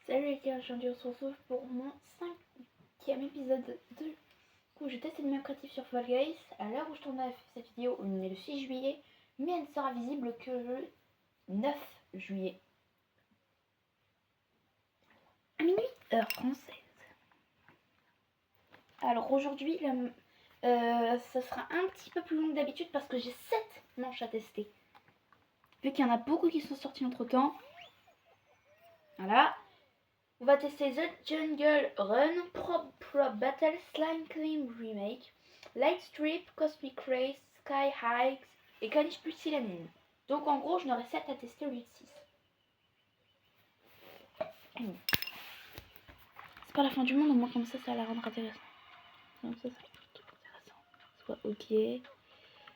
Salut les gars, aujourd'hui on se retrouve pour mon 5e épisode de où je teste le même créatif sur Fall Guys. À l'heure où je tourne cette vidéo, on est le 6 juillet, mais elle ne sera visible que le 9 juillet. À minuit, heure française. Alors aujourd'hui, ça sera un petit peu plus long que d'habitude parce que j'ai 7 manches à tester. Vu qu'il y en a beaucoup qui sont sortis entre temps. Voilà. On va tester The Jungle Run, Prop Battle, Slime Climb Remake, Light Strip, Cosmic Race, Sky Hikes et Caniche Pusillanine. Donc en gros, je n'aurai 7 à tester au lieu de 6. C'est pas la fin du monde, au moins comme ça la rendre intéressant. Donc ça, c'est intéressant. Soit ok.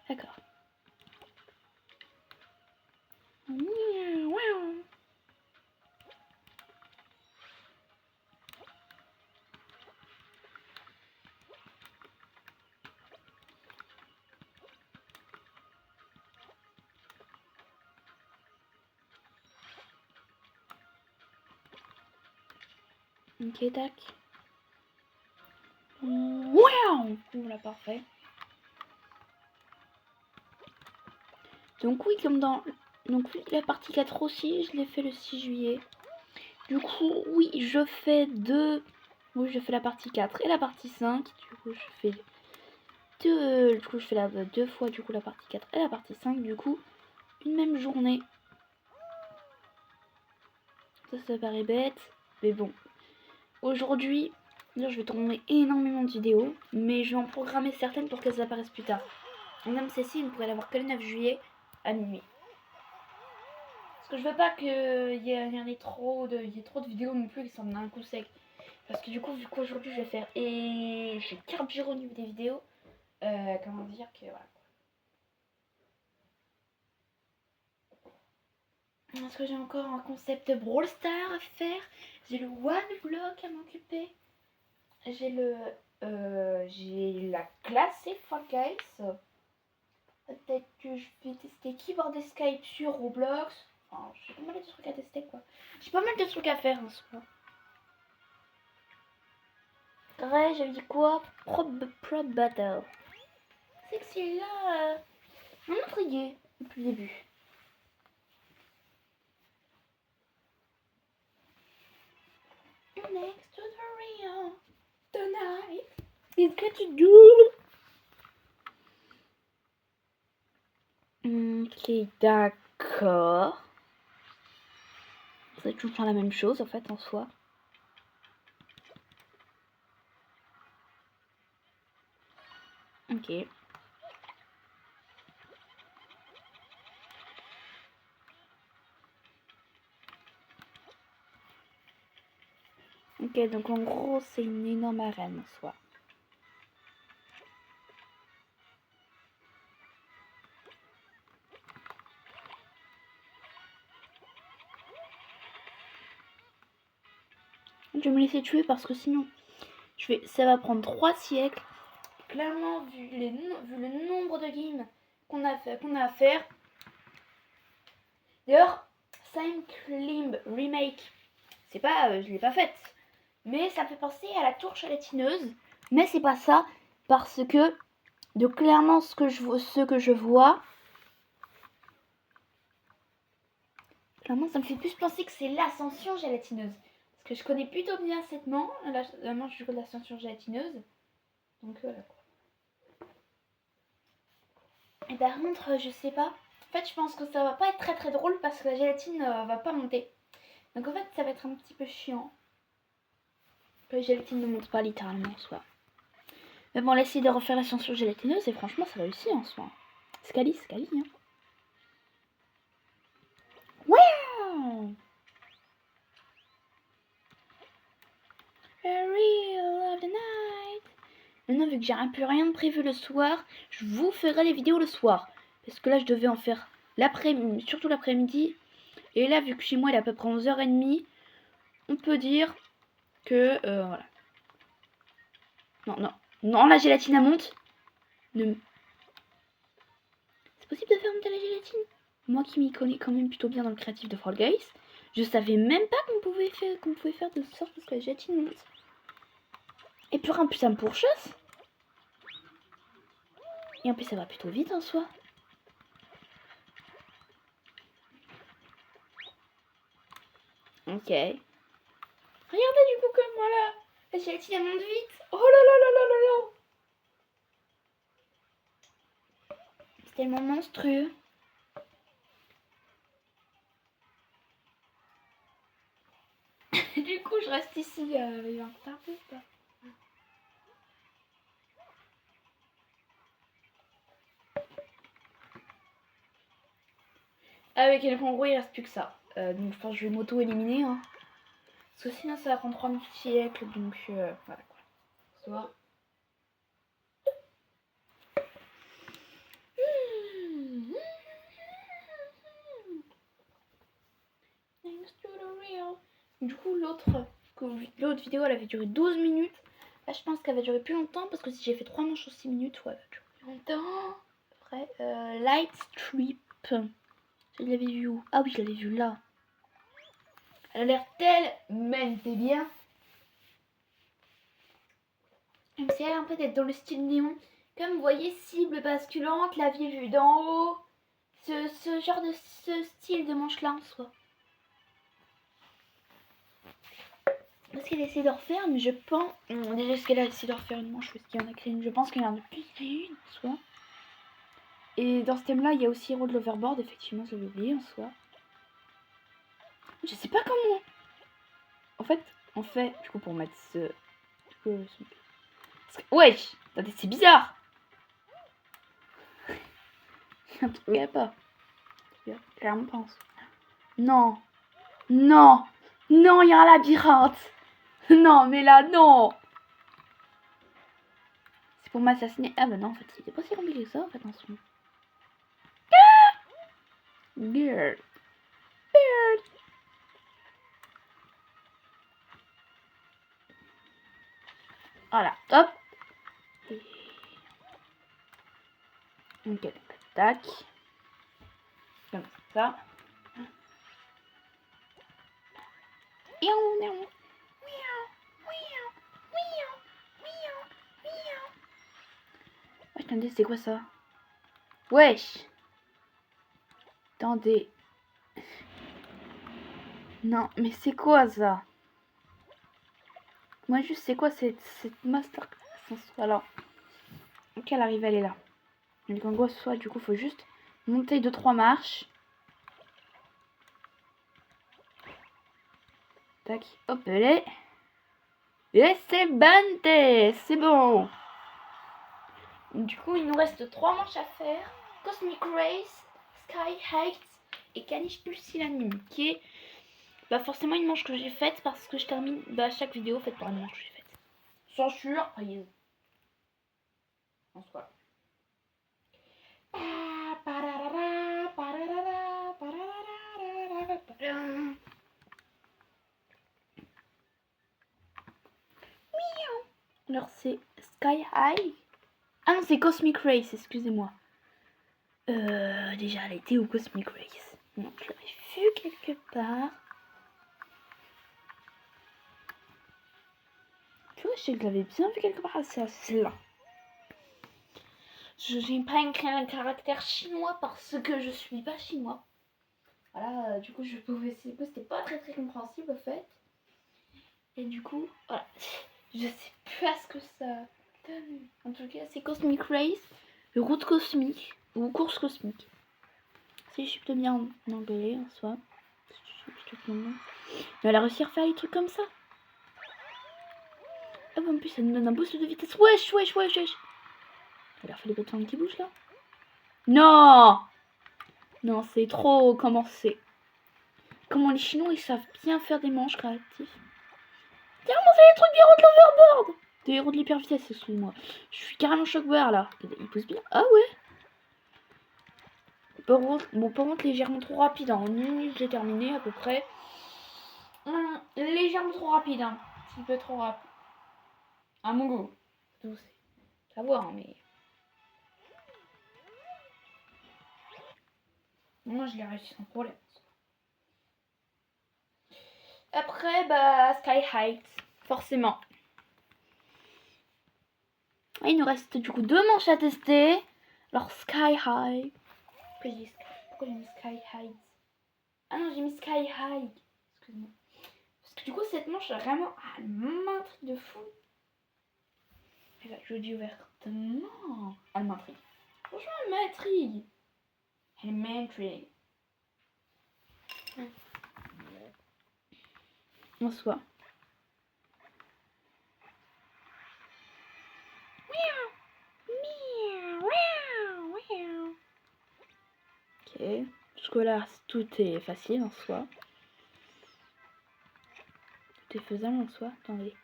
D'accord. Ok, tac. Wow! Voilà, parfait. Donc oui, comme dans... Donc oui, la partie 4 aussi, je l'ai fait le 6 juillet. Du coup, oui, je fais deux... Oui, je fais la partie 4 et la partie 5. Du coup, je fais deux... Du coup, je fais deux fois, du coup, la partie 4 et la partie 5. Du coup, une même journée. Ça paraît bête. Mais bon. Aujourd'hui, là, je vais tourner énormément de vidéos. Mais je vais en programmer certaines pour qu'elles apparaissent plus tard. Même celle-ci, on pourrait l'avoir que le 9 juillet à minuit. Parce que je veux pas qu'il y ait trop de vidéos non plus qui sont d'un coup sec. Parce que du coup, vu qu'aujourd'hui je vais faire et j'ai carburé au niveau des vidéos, comment dire que voilà. Parce que j'ai encore un concept Brawl Stars à faire, j'ai le One Block à m'occuper, j'ai la classe Fall Guys. Peut-être que je vais tester Keyboard Escape sur Roblox. Enfin, j'ai pas mal de trucs à tester quoi. J'ai pas mal de trucs à faire en ce moment. Ouais, j'avais dit quoi? Prop Battle. C'est que c'est là m'intrigué depuis le début. Next to the Rio tonight is good to do. Ok, d'accord. C'est toujours la même chose en fait en soi. Ok. Ok, donc en gros c'est une énorme arène en soi. Je vais me laisser tuer parce que sinon ça va prendre 3 siècles. Clairement, vu le nombre de games qu'on a à faire. D'ailleurs, Slime Climb Remake, c'est pas, je l'ai pas faite, mais ça me fait penser à la tour chalatineuse. Mais c'est pas ça, parce que de clairement ce que je vois, clairement ça me fait plus penser que c'est l'ascension gelatineuse. Parce que je connais plutôt bien cette manche, la manche de l'ascension gelatineuse. Donc voilà quoi. Et par contre, je sais pas. En fait, je pense que ça va pas être très très drôle parce que la gélatine va pas monter. Donc en fait, ça va être un petit peu chiant. La gélatine ne monte pas littéralement en soi. Mais bon, on a essayé de refaire l'ascension gélatineuse et franchement, ça réussit en soi. Scali, hein. Wow! The real of the night. Maintenant, vu que j'ai un peu rien de prévu le soir, je vous ferai les vidéos le soir. Parce que là, je devais en faire l'après-midi, surtout l'après-midi. Et là, vu que chez moi, il est à peu près 11h30, on peut dire que... voilà. Non, la gélatine, elle monte. C'est possible de faire monter la gélatine? Moi qui m'y connais quand même plutôt bien dans le créatif de Fall Guys, Je savais même pas qu'on pouvait faire de sorte parce que la gélatine monte. Et puis un putain de pourchasse. Et en plus ça va plutôt vite en soi. Ok. Regardez du coup comme voilà. La gélatine elle monte vite. Oh là là là là là là. C'est tellement monstrueux. Du coup je reste ici. Il y a un peu ou pas? Avec les en gros il reste plus que ça. Donc je pense que je vais m'auto-éliminer. Hein. Parce que sinon ça va prendre 3000 siècles. Donc voilà quoi. Soit. Du coup l'autre vidéo elle avait duré 12 minutes. Là je pense qu'elle va durer plus longtemps parce que si j'ai fait 3 manches en 6 minutes, ouais, elle va durer plus longtemps. Après, Light Strip. Je l'avais vu où? Ah oui, je l'avais vu là. Elle a l'air tellement bien. Même si elle a un peu d'être dans le style néon. Comme vous voyez, cible basculante, la vie vue d'en haut. Ce genre de style de manche là en soi. Parce qu'elle essaie de refaire, mais je pense. Déjà, est-ce qu'elle a essayé de refaire une manche ou est-ce qu'il y en a créé une? Je pense qu'il y en a plus créé une en soi. Et dans ce thème là, il y a aussi Hero de l'Overboard, effectivement, je l'avais oublié en soi. Je sais pas comment. En fait, on fait, du coup, pour mettre ce. Wesh! Attendez, c'est bizarre! Un truc, il y a pas. Clairement pense. Non! Non! Non, il y a un labyrinthe! Non, mais là, non! C'est pour m'assassiner. Ah bah non, en fait, c'était pas si compliqué que ça, en fait, en ce moment. Girl. Bird. Voilà, hop. Ok, tac. Comme ça. Attendez, c'est quoi ça? Wesh! Attendez. Non, mais c'est quoi ça? Moi, juste, c'est quoi cette masterclass? Alors, ok, elle arrive, elle est là. Donc, en gros, soit, du coup, faut juste monter 2-3 marches. Tac, hop, elle est. Et c'est banté! C'est bon! Du coup, il nous reste 3 manches à faire. Cosmic Race, Sky Heights et Caniche Pulsilanime, qui est forcément une manche que j'ai faite parce que je termine chaque vidéo faite par une manche que j'ai faite. Censure, prise. En soi. Alors c'est Sky High. Ah non, c'est Cosmic Race, excusez-moi. Déjà, elle était où Cosmic Race? Non, je l'avais vu quelque part. Tu vois, je sais que je l'avais bien vu quelque part. C'est là. Je n'ai pas écrit un caractère chinois parce que je suis pas chinois. Voilà, du coup, je pouvais essayer. C'était pas très compréhensible, en fait. Et du coup, voilà. Je sais pas ce que ça donne. En tout cas, c'est Cosmic Race, route cosmique ou course cosmique. Si je suis plutôt bien en anglais en soi. Mais elle a réussi à refaire des trucs comme ça. Ah bon, en plus, ça nous donne un boost de vitesse. Wesh. Elle a fait les bâtons qui bougent là. Non! Non, c'est trop commencé. Comment les Chinois ils savent bien faire des manches créatifs. Tiens, comment c'est les trucs des héros de l'overboard? Des héros de l'hyper vitesse, excuse-moi. Je suis carrément choc-wear là. Il pousse bien. Ah ouais. Par contre, légèrement trop rapide. En 1 minute, j'ai terminé à peu près. Légèrement trop rapide. Un petit peu trop rapide. À mon goût. C'est à voir, hein, mais. Moi, je l'ai réussi sans problème. Après, bah, Sky Heights, forcément. Et il nous reste du coup 2 manches à tester. Alors, Sky High. Pourquoi j'ai mis Sky Heights? Ah non, j'ai mis Sky High. Excuse-moi. Parce que du coup, cette manche, vraiment, elle m'intrigue de fou. Elle va jouer du ouvertement. Elle m'intrigue. Franchement, elle m'intrigue. Elle m'intrigue. En soi. Ok. Jusque-là, tout est facile en soi. Tout est faisable en soi. Attendez.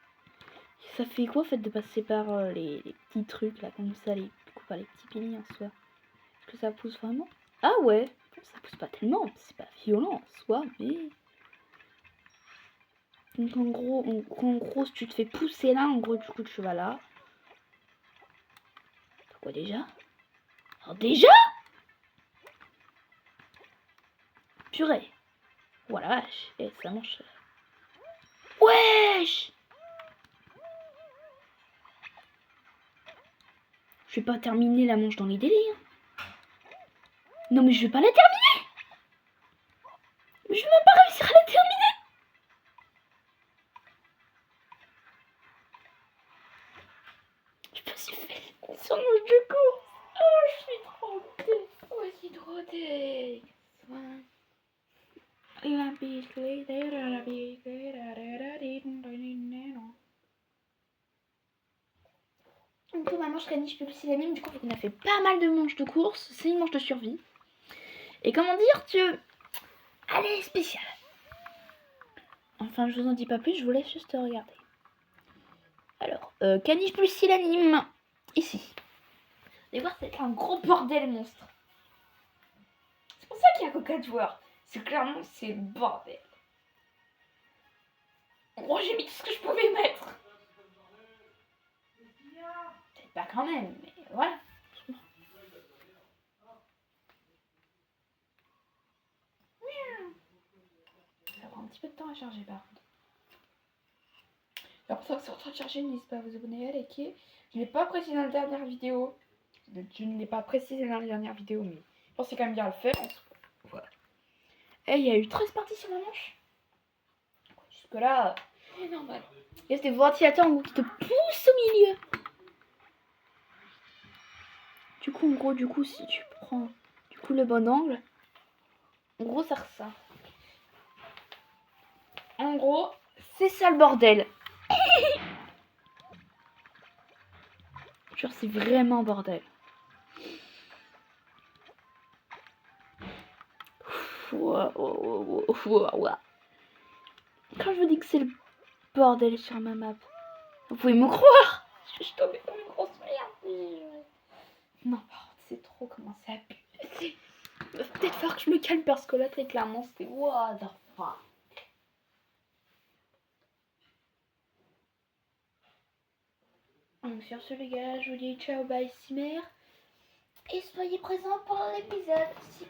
Ça fait quoi en fait de passer par les petits trucs là comme ça, du coup par les petits piliers en soi? Est-ce que ça pousse vraiment? Ah ouais, ça pousse pas tellement, c'est pas violent en soi, mais... Donc en gros, si tu te fais pousser là, en gros du coup tu vas là. Pourquoi déjà? Alors déjà? Purée. Voilà vache, et ça mange... Wesh! Je vais pas terminer la manche dans les délais. Hein. Non mais je vais pas la terminer. Je vais même pas réussir à la terminer. Je me suis fait sur manche de course. Oh, je suis trop dé. Oh, je suis trop dé. Donc ma manche caniche pusillanime, du coup on a fait pas mal de manches de course, c'est une manche de survie. Et comment dire, allez, spécial. Enfin je vous en dis pas plus, je vous laisse juste regarder. Alors, caniche pusillanime, ici. Vous allez voir, c'est un gros bordel monstre. C'est pour ça qu'il y a Coca joueur. C'est clairement, c'est le bordel. En gros, j'ai mis tout ce que je pouvais mettre. Peut-être pas quand même, mais voilà. Ça prend un petit peu de temps à charger par contre. Alors pour ça que c'est en train de charger, n'hésitez pas à vous abonner, à liker. Je ne l'ai pas précisé dans la dernière vidéo. Je ne l'ai pas précisé dans la dernière vidéo, mais je pensais quand même bien le faire. Voilà. Et il y a eu 13 parties sur la manche. Jusque là, c'est normal. Et c'est des ventilateurs en gros qui te poussent au milieu. Du coup, en gros, si tu prends le bon angle, en gros, ça ressemble. En gros, c'est ça le bordel. Genre, c'est vraiment bordel. Quand je vous dis que c'est le bordel sur ma map, vous pouvez me croire. Je suis tombée dans une grosse merde. Non, par contre, c'est trop comment c'est abusé. Il va peut-être falloir que je me calme parce que là, très clairement, c'était what the fuck. Donc sur ce les gars, je vous dis ciao, bye, Cimer. Et soyez présents pour l'épisode 6.